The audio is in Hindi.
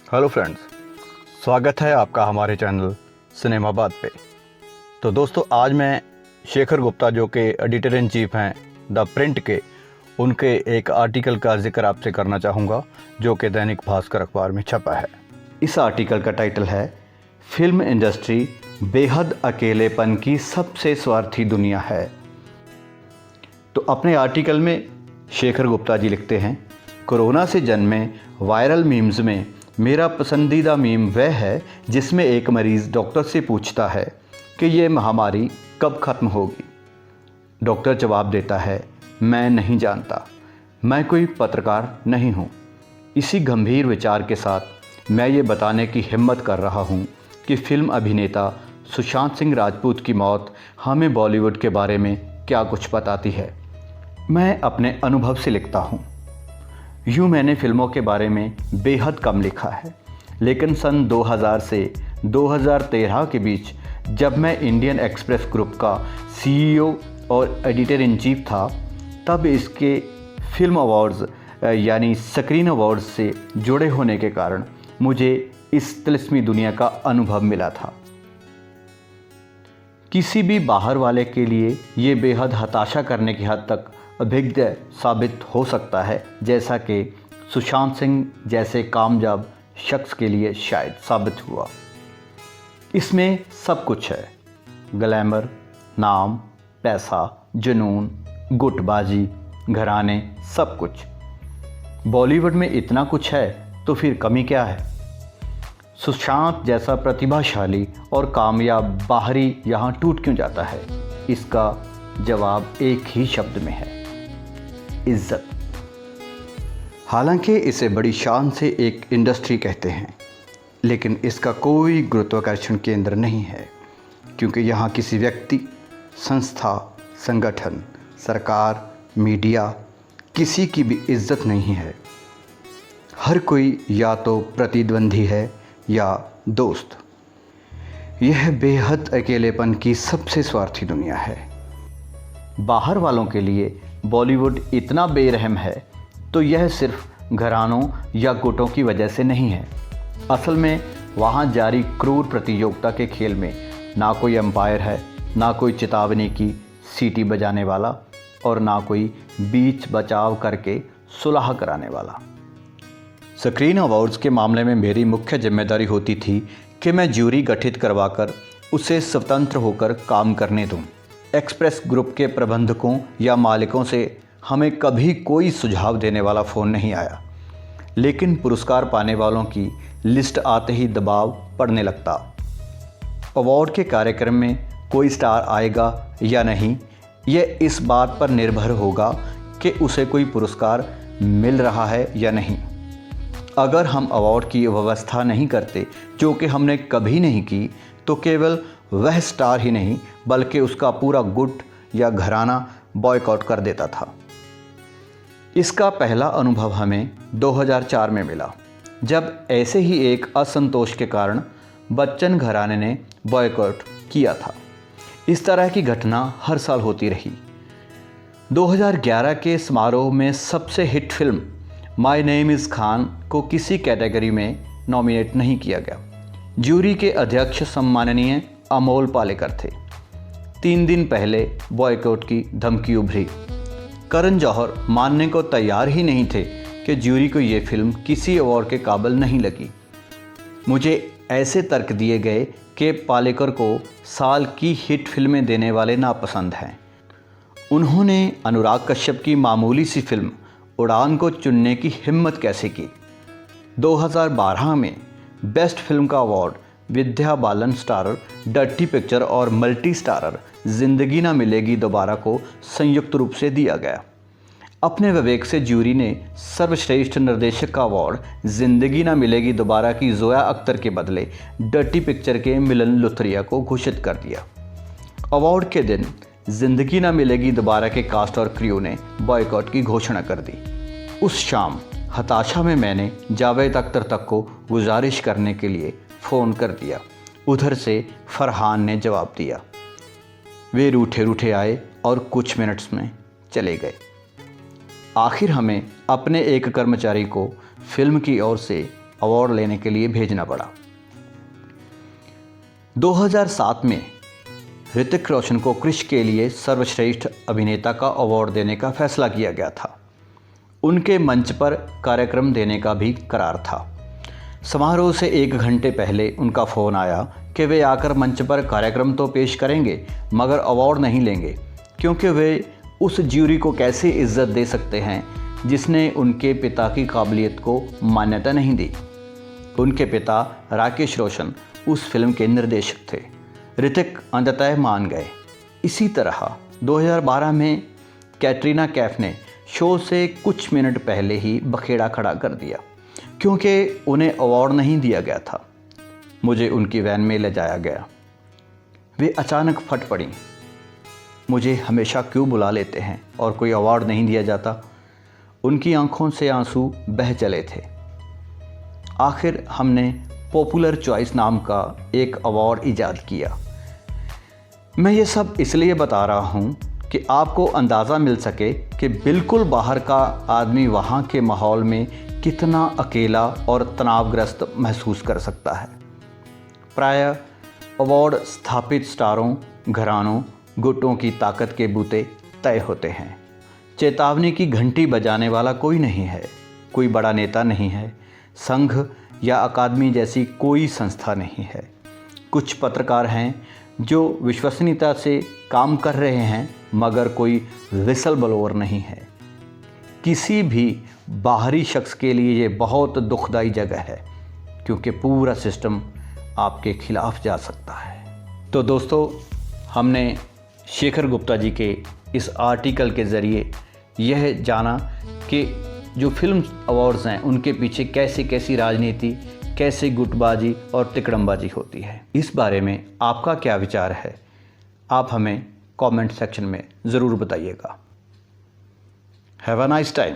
हेलो फ्रेंड्स, स्वागत है आपका हमारे चैनल सिनेमाबाद पे। तो दोस्तों, आज मैं शेखर गुप्ता जो कि एडिटर इन चीफ हैं द प्रिंट के, उनके एक आर्टिकल का जिक्र आपसे करना चाहूँगा जो कि दैनिक भास्कर अखबार में छपा है। इस आर्टिकल का टाइटल है फिल्म इंडस्ट्री बेहद अकेलेपन की सबसे स्वार्थी दुनिया है। तो अपने आर्टिकल में शेखर गुप्ता जी लिखते हैं, कोरोना से जन्मे वायरल मीम्स में मेरा पसंदीदा मीम वह है जिसमें एक मरीज़ डॉक्टर से पूछता है कि ये महामारी कब ख़त्म होगी। डॉक्टर जवाब देता है, मैं नहीं जानता, मैं कोई पत्रकार नहीं हूँ। इसी गंभीर विचार के साथ मैं ये बताने की हिम्मत कर रहा हूँ कि फिल्म अभिनेता सुशांत सिंह राजपूत की मौत हमें बॉलीवुड के बारे में क्या कुछ बताती है। मैं अपने अनुभव से लिखता हूँ। यूँ मैंने फिल्मों के बारे में बेहद कम लिखा है, लेकिन सन 2000 से 2013 के बीच जब मैं इंडियन एक्सप्रेस ग्रुप का CEO और एडिटर इन चीफ था, तब इसके फिल्म अवार्ड्स यानी स्क्रीन अवार्ड्स से जुड़े होने के कारण मुझे इस तिलिस्मी दुनिया का अनुभव मिला था। किसी भी बाहर वाले के लिए ये बेहद हताशा करने की हद तक अभिज्ञ साबित हो सकता है, जैसा कि सुशांत सिंह जैसे कामयाब शख्स के लिए शायद साबित हुआ। इसमें सब कुछ है, ग्लैमर, नाम, पैसा, जुनून, गुटबाजी, घराने, सब कुछ। बॉलीवुड में इतना कुछ है तो फिर कमी क्या है। सुशांत जैसा प्रतिभाशाली और कामयाब बाहरी यहाँ टूट क्यों जाता है? इसका जवाब एक ही शब्द में है, इज्जत। हालांकि इसे बड़ी शान से एक इंडस्ट्री कहते हैं, लेकिन इसका कोई गुरुत्वाकर्षण केंद्र नहीं है, क्योंकि यहाँ किसी व्यक्ति, संस्था, संगठन, सरकार, मीडिया, किसी की भी इज्जत नहीं है। हर कोई या तो प्रतिद्वंदी है या दोस्त। यह बेहद अकेलेपन की सबसे स्वार्थी दुनिया है। बाहर वालों के लिए बॉलीवुड इतना बेरहम है तो यह सिर्फ घरानों या गुटों की वजह से नहीं है। असल में वहाँ जारी क्रूर प्रतियोगिता के खेल में ना कोई एम्पायर है, ना कोई चेतावनी की सीटी बजाने वाला और ना कोई बीच बचाव करके सुलह कराने वाला। स्क्रीन अवार्ड्स के मामले में मेरी मुख्य जिम्मेदारी होती थी कि मैं ज्यूरी गठित करवाकर उसे स्वतंत्र होकर काम करने दूं। एक्सप्रेस ग्रुप के प्रबंधकों या मालिकों से हमें कभी कोई सुझाव देने वाला फ़ोन नहीं आया, लेकिन पुरस्कार पाने वालों की लिस्ट आते ही दबाव पड़ने लगता। अवार्ड के कार्यक्रम में कोई स्टार आएगा या नहीं, यह इस बात पर निर्भर होगा कि उसे कोई पुरस्कार मिल रहा है या नहीं। अगर हम अवार्ड की व्यवस्था नहीं करते, जो कि हमने कभी नहीं की, तो केवल वह स्टार ही नहीं बल्कि उसका पूरा गुट या घराना बॉयकॉट कर देता था। इसका पहला अनुभव हमें 2004 में मिला, जब ऐसे ही एक असंतोष के कारण बच्चन घराने ने बॉयकॉट किया था। इस तरह की घटना हर साल होती रही। 2011 के समारोह में सबसे hit film my name is Khan को किसी कैटेगरी में नॉमिनेट नहीं किया गया। ज्यूरी के अध्यक्ष सम्माननीय अमोल पालेकर थे। 3 दिन पहले बॉयकॉट की धमकी उभरी। करण जौहर मानने को तैयार ही नहीं थे कि ज्यूरी को ये फिल्म किसी अवार्ड के काबिल नहीं लगी। मुझे ऐसे तर्क दिए गए कि पालेकर को साल की हिट फिल्में देने वाले नापसंद हैं। उन्होंने अनुराग कश्यप की मामूली सी फिल्म उड़ान को चुनने की हिम्मत कैसे की। 2012 में बेस्ट फिल्म का award Vidya Balan starrer dirty picture और मल्टी स्टारर जिंदगी ना मिलेगी दोबारा को संयुक्त रूप से दिया गया। अपने विवेक से ज्यूरी ने सर्वश्रेष्ठ निर्देशक का अवार्ड जिंदगी ना मिलेगी दोबारा की जोया अख्तर के बदले डर्टी पिक्चर के मिलन लुथरिया को घोषित कर दिया। अवार्ड के दिन जिंदगी ना मिलेगी दोबारा के कास्ट और क्रू ने बॉयकॉट की घोषणा कर दी। उस शाम हताशा में मैंने जावेद अख्तर तक को गुजारिश करने के लिए फ़ोन कर दिया। उधर से फरहान ने जवाब दिया। वे रूठे रूठे आए और कुछ मिनट्स में चले गए। आखिर हमें अपने एक कर्मचारी को फिल्म की ओर से अवार्ड लेने के लिए भेजना पड़ा। 2007 में ऋतिक रोशन को क्रिश के लिए सर्वश्रेष्ठ अभिनेता का अवार्ड देने का फैसला किया गया था। उनके मंच पर कार्यक्रम देने का भी करार था। समारोह से 1 घंटे पहले उनका फ़ोन आया कि वे आकर मंच पर कार्यक्रम तो पेश करेंगे मगर अवार्ड नहीं लेंगे, क्योंकि वे उस ज्यूरी को कैसे इज्जत दे सकते हैं जिसने उनके पिता की काबिलियत को मान्यता नहीं दी। उनके पिता राकेश रोशन उस फिल्म के निर्देशक थे। ऋतिक अंततः मान गए। इसी तरह 2012 में कैटरीना कैफ ने शो से कुछ मिनट पहले ही बखेड़ा खड़ा कर दिया, क्योंकि उन्हें अवार्ड नहीं दिया गया था। मुझे उनकी वैन में ले जाया गया। वे अचानक फट पड़ी, मुझे हमेशा क्यों बुला लेते हैं और कोई अवार्ड नहीं दिया जाता। उनकी आंखों से आंसू बह चले थे। आखिर हमने पॉपुलर चॉइस नाम का एक अवार्ड ईजाद किया। मैं ये सब इसलिए बता रहा हूँ कि आपको अंदाज़ा मिल सके कि बिल्कुल बाहर का आदमी वहाँ के माहौल में कितना अकेला और तनावग्रस्त महसूस कर सकता है। प्रायः अवार्ड स्थापित स्टारों, घरानों, गुटों की ताकत के बूते तय होते हैं। चेतावनी की घंटी बजाने वाला कोई नहीं है, कोई बड़ा नेता नहीं है, संघ या अकादमी जैसी कोई संस्था नहीं है। कुछ पत्रकार हैं जो विश्वसनीयता से काम कर रहे हैं मगर कोई विसल ब्लोअर नहीं है। किसी भी बाहरी शख्स के लिए ये बहुत दुखदाई जगह है, क्योंकि पूरा सिस्टम आपके खिलाफ जा सकता है। तो दोस्तों, हमने शेखर गुप्ता जी के इस आर्टिकल के ज़रिए यह जाना कि जो फिल्म अवार्ड्स हैं उनके पीछे कैसे कैसी राजनीति, कैसे गुटबाजी और तिकड़मबाजी होती है। इस बारे में आपका क्या विचार है, आप हमें कमेंट सेक्शन में ज़रूर बताइएगा। Have a nice time.